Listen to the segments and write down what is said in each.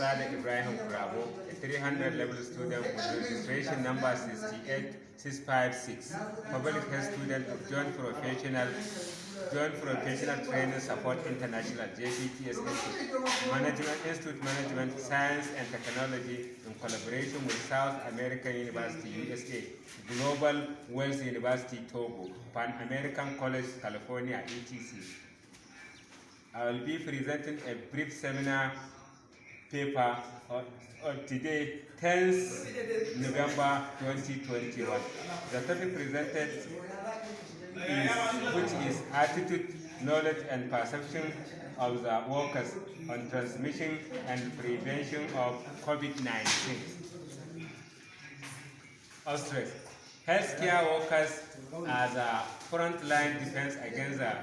Sada Ibrahim Bravo, a 300 level student with registration number 68656. Public health student of Joint Professional Training Support International, JPTS Institute Management, Science and Technology in collaboration with South American University, USA, Global Wells University, Togo, Pan American College, California, etc. I will be presenting a brief seminar paper on today, 10th November 2021. The topic presented which is attitude, knowledge, and perception of the workers on transmission and prevention of COVID-19. Australia. Healthcare workers are the frontline defense against the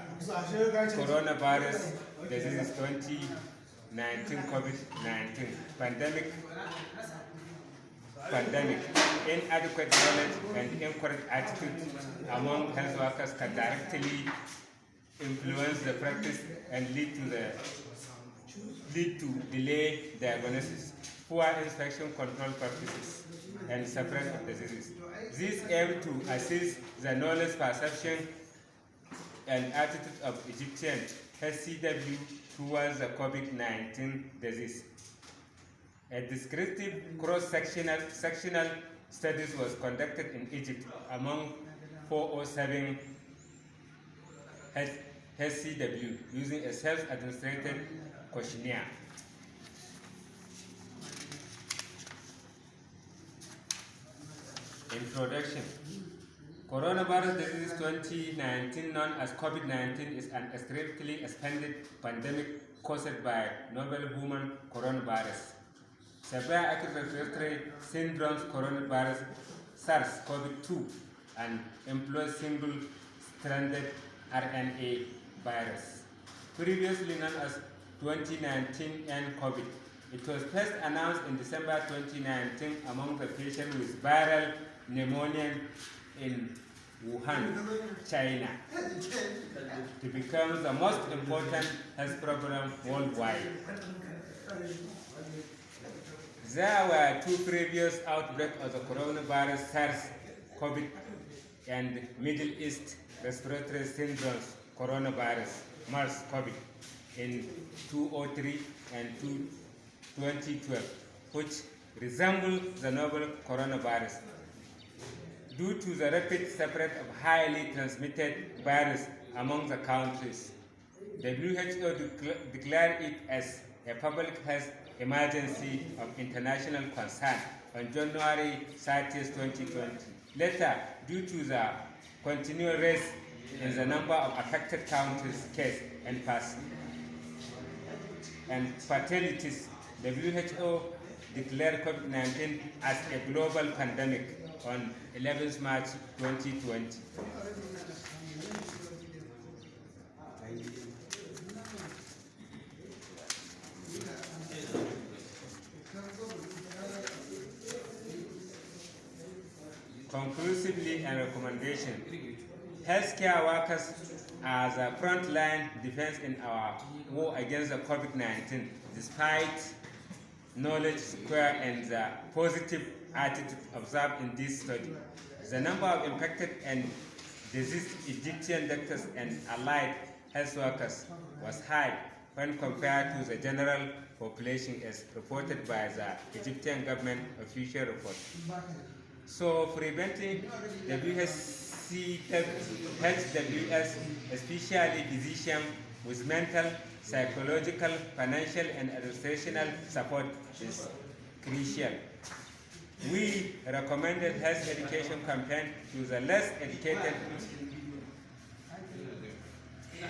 coronavirus disease 2019 COVID-19 pandemic. Inadequate knowledge and incorrect attitude among health workers can directly influence the practice and lead to delay diagnosis, poor infection control practices, and spread of diseases. These aim to assist the knowledge, perception, and attitude of Egyptian HCW towards the COVID-19 disease. A descriptive cross-sectional studies was conducted in Egypt among 407 HCW using a self-administered questionnaire. Introduction. Coronavirus disease 2019, known as COVID-19, is an extremely expanded pandemic caused by novel human coronavirus. Severe acute respiratory syndromes coronavirus, SARS-CoV-2, and employs single-stranded RNA virus, previously known as 2019 nCoV. It was first announced in December 2019 among the patients with viral pneumonia in Wuhan, China, to become the most important health problem worldwide. There were two previous outbreaks of the coronavirus, SARS-CoV and Middle East respiratory syndromes coronavirus, MERS-CoV, in 2003 and 2012, which resemble the novel coronavirus. Due to the rapid spread of highly transmitted virus among the countries, WHO declared it as a public health emergency of international concern on January 30, 2020. Later, due to the continual rise in the number of affected countries, cases, and fatalities, WHO declared COVID-19 as a global pandemic on 11 March 2020. Conclusively, and recommendation: healthcare workers are the frontline defense in our war against the COVID-19. Despite knowledge, square, and the positive attitude observed in this study, the number of infected and diseased Egyptian doctors and allied health workers was high when compared to the general population as reported by the Egyptian government official report. So preventing HWS, especially physicians with mental, psychological, financial, and administrational support is crucial. We recommended health education campaign to the less educated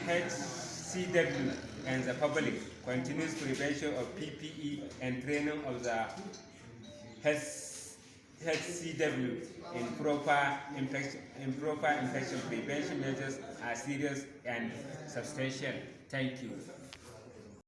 HCW and the public, continuous prevention of PPE and training of the HCW in proper infection prevention measures are serious and substantial. Thank you.